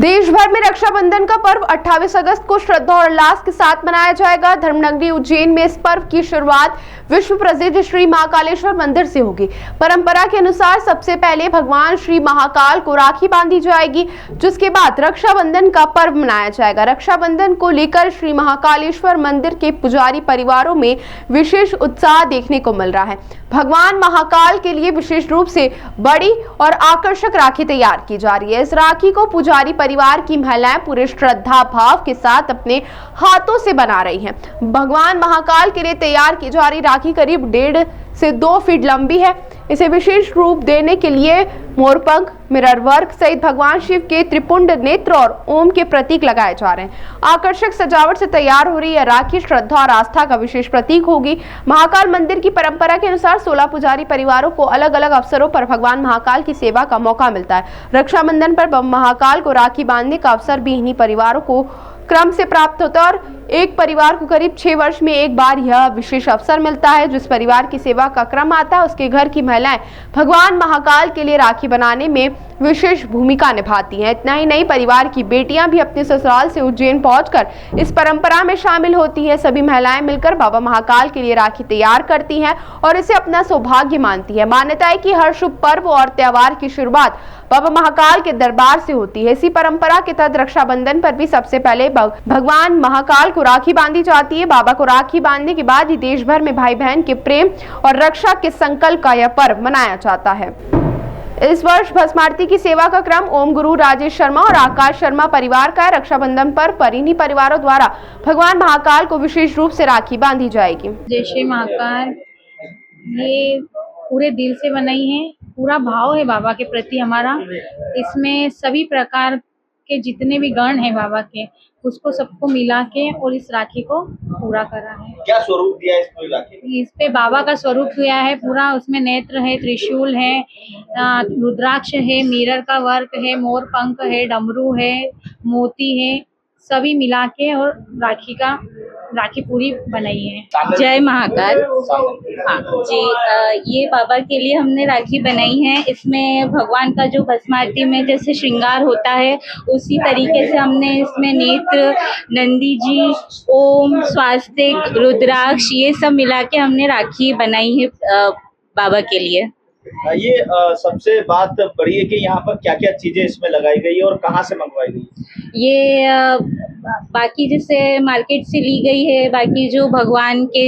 देश भर में रक्षाबंधन का पर्व 28 अगस्त को श्रद्धा और उल्लास के साथ मनाया जाएगा। धर्मनगरी उज्जैन में इस पर्व की शुरुआत विश्व प्रसिद्ध श्री महाकालेश्वर मंदिर से होगी। परंपरा के अनुसार सबसे पहले भगवान श्री महाकाल को राखी बांधी जाएगी, जिसके बाद रक्षाबंधन का पर्व मनाया जाएगा। रक्षाबंधन को लेकर श्री महाकालेश्वर मंदिर के पुजारी परिवारों में विशेष उत्साह देखने को मिल रहा है। भगवान महाकाल के लिए विशेष रूप से बड़ी और आकर्षक राखी तैयार की जा रही है। इस राखी को पुजारी परिवार की महिलाएं पूरे श्रद्धा भाव के साथ अपने हाथों से बना रही हैं। भगवान महाकाल के लिए तैयार की जा रही राखी करीब 1.5 से 2 फीट लंबी है। इसे विशेष रूप देने के लिए मोरपंख, मिरर वर्क सहित भगवान शिव के त्रिपुंड नेत्र और ओम के प्रतीक लगाए जा रहे हैं। आकर्षक सजावट से तैयार हो रही यह राखी श्रद्धा और आस्था का विशेष प्रतीक होगी। महाकाल मंदिर की परंपरा के अनुसार 16 पुजारी परिवारों को अलग अलग अवसरों पर भगवान महाकाल की सेवा का मौका मिलता है। रक्षाबंधन पर महाकाल को राखी बांधने का अवसर भी इन्हीं परिवारों को क्रम से प्राप्त होता है और एक परिवार को करीब 6 वर्ष में एक बार यह विशेष अवसर मिलता है। जिस परिवार की सेवा का क्रम आता है, उसके घर की महिलाएं भगवान महाकाल के लिए राखी बनाने में विशेष भूमिका निभाती हैं। इतना ही नहीं, परिवार की बेटियां भी अपने ससुराल से उज्जैन पहुंचकर इस परंपरा में शामिल होती हैं। सभी महिलाएं मिलकर बाबा महाकाल के लिए राखी तैयार करती हैं और इसे अपना सौभाग्य मानती है। मान्यता है कि हर शुभ पर्व और त्योहार की शुरुआत बाबा महाकाल के दरबार से होती है। इसी परंपरा के तहत रक्षाबंधन पर भी सबसे पहले भगवान महाकाल को राखी बांधी जाती है। बाबा को राखी बांधने के बाद ही देश भर में भाई बहन के प्रेम और रक्षा के संकल्प का यह पर्व मनाया जाता है। इस वर्ष भस्म आरती की सेवा का क्रम ओम गुरु राजेश शर्मा और आकाश शर्मा परिवार का है। रक्षाबंधन पर इन्हीं परिवारों द्वारा भगवान महाकाल को विशेष रूप से राखी बांधी जाएगी। जय श्री महाकाल, ये पूरे दिल से बनाई है, पूरा भाव है बाबा के प्रति हमारा। इसमें सभी प्रकार के जितने भी गण हैं बाबा के, उसको सबको मिला के और इस राखी को पूरा करा है। क्या स्वरूप दिया है इस राखी? इस पे बाबा का स्वरूप दिया है पूरा। उसमें नेत्र है, त्रिशूल है, रुद्राक्ष है, मिरर का वर्क है, मोर पंख है, डमरू है, मोती है, सभी मिला के और राखी पूरी बनाई है। जय महाकाल। हाँ जी, ये बाबा के लिए हमने राखी बनाई है। इसमें भगवान का जो भस्म आरती में जैसे श्रृंगार होता है, उसी तरीके से हमने इसमें नेत्र, नंदी जी, ओम, स्वास्तिक, रुद्राक्ष, ये सब मिला के हमने राखी बनाई है बाबा के लिए। ये सबसे बात बड़ी है कि यहाँ पर क्या क्या चीजें इसमें लगाई गई है और कहाँ से मंगवाई गई? ये बाकी जैसे मार्केट से ली गई है। बाकी जो भगवान के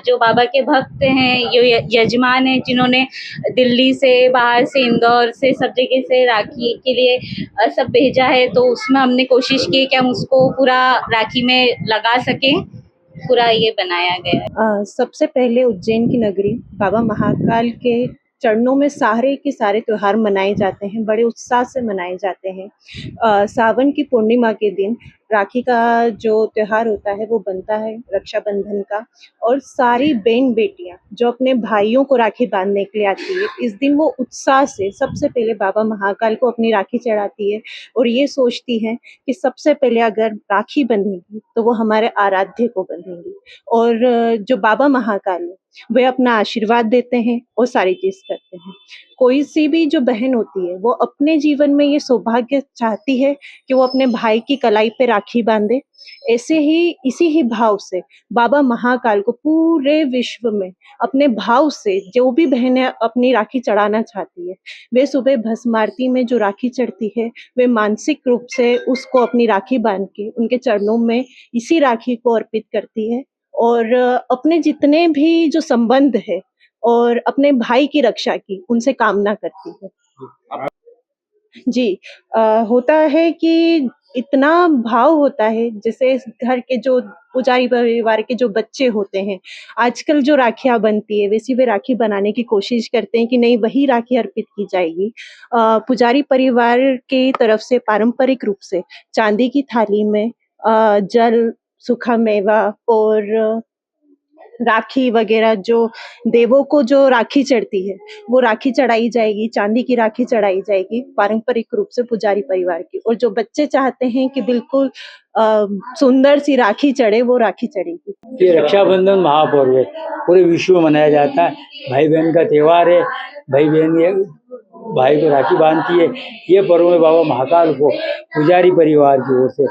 जो बाबा के भक्त हैं, ये यजमान हैं, जिन्होंने दिल्ली से, बाहर से, इंदौर से, सब जगह से राखी के लिए सब भेजा है, तो उसमें हमने कोशिश की कि हम उसको पूरा राखी में लगा सकें। पूरा ये बनाया गया है। सबसे पहले उज्जैन की नगरी बाबा महाकाल के चरणों में सारे के सारे त्योहार मनाए जाते हैं, बड़े उत्साह से मनाए जाते हैं। सावन की पूर्णिमा के दिन राखी का जो त्योहार होता है वो बनता है, रक्षाबंधन का। और सारी बहन बेटियां जो अपने भाइयों को राखी बांधने के लिए आती है, इस दिन वो उत्साह से सबसे पहले बाबा महाकाल को अपनी राखी चढ़ाती है और ये सोचती हैं कि सबसे पहले अगर राखी बंधेगी तो वो हमारे आराध्य को बंधेंगी। और जो बाबा महाकाल है वे अपना आशीर्वाद देते हैं और सारी चीज करते हैं। कोई सी भी जो बहन होती है वो अपने जीवन में ये सौभाग्य चाहती है कि वो अपने भाई की कलाई पे राखी बांधे। ऐसे ही इसी ही भाव से बाबा महाकाल को पूरे विश्व में अपने भाव से जो भी बहनें अपनी राखी चढ़ाना चाहती है, वे सुबह भस्म आरती में जो राखी चढ़ती है, वे मानसिक रूप से उसको अपनी राखी बांध के उनके चरणों में इसी राखी को अर्पित करती है और अपने जितने भी जो संबंध है और अपने भाई की रक्षा की उनसे कामना करती है। जी, होता है कि इतना भाव होता है, जैसे घर के जो पुजारी परिवार के जो बच्चे होते हैं, आजकल जो राखियां बनती है वैसी वे राखी बनाने की कोशिश करते हैं कि नहीं, वही राखी अर्पित की जाएगी। पुजारी परिवार की तरफ से पारंपरिक रूप से चांदी की थाली में जल, सूखा मेवा और राखी वगैरह, जो देवों को जो राखी चढ़ती है वो राखी चढ़ाई जाएगी, चांदी की राखी चढ़ाई जाएगी पारंपरिक रूप से पुजारी परिवार की। और जो बच्चे चाहते हैं कि बिल्कुल सुंदर सी राखी चढ़े, वो राखी चढ़ेगी। ये रक्षाबंधन महापर्व है, पूरे विश्व में मनाया जाता है। भाई बहन का त्योहार है। भाई बहन ये भाई को राखी बांधती है। ये पर्व में बाबा महाकाल को पुजारी परिवार की ओर से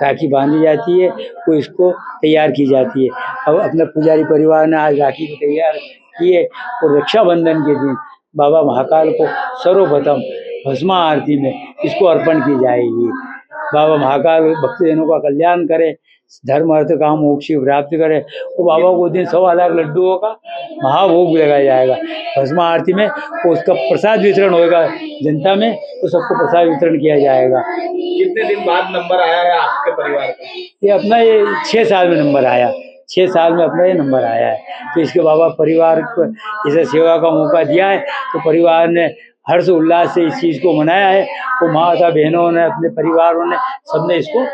राखी बांधी जाती है, वो इसको तैयार की जाती है। अब अपने पुजारी परिवार ने आज राखी को तैयार किए और रक्षाबंधन के दिन बाबा महाकाल को सर्वप्रथम भस्मा आरती में इसको अर्पण की जाएगी। बाबा महाकाल भक्तजनों का कल्याण करे, धर्म अर्थ काम मोक्ष की प्राप्ति करे। तो बाबा को दिन 1.25 लाख लड्डुओं का महाभोग लगाया जाएगा भस्मा आरती में। तो उसका प्रसाद वितरण होगा जनता में, तो सबको प्रसाद वितरण किया जाएगा। कितने दिन बाद नंबर आया है आपके परिवार का? ये अपना ये 6 साल में नंबर आया, 6 साल में अपना ये नंबर आया है। तो इसके बाबा परिवार को इसे सेवा का मौका दिया है, तो परिवार ने हर्ष उल्लास से इस चीज़ को मनाया है। वो माता बहनों ने, अपने परिवारों ने, सबने इसको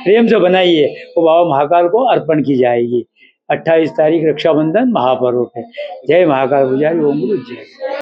प्रेम से बनाई है। वो बाबा महाकाल को अर्पण की जाएगी 28 तारीख रक्षाबंधन महापर्व पे। जय महाकाल पुजारी, ओम गुरु जय।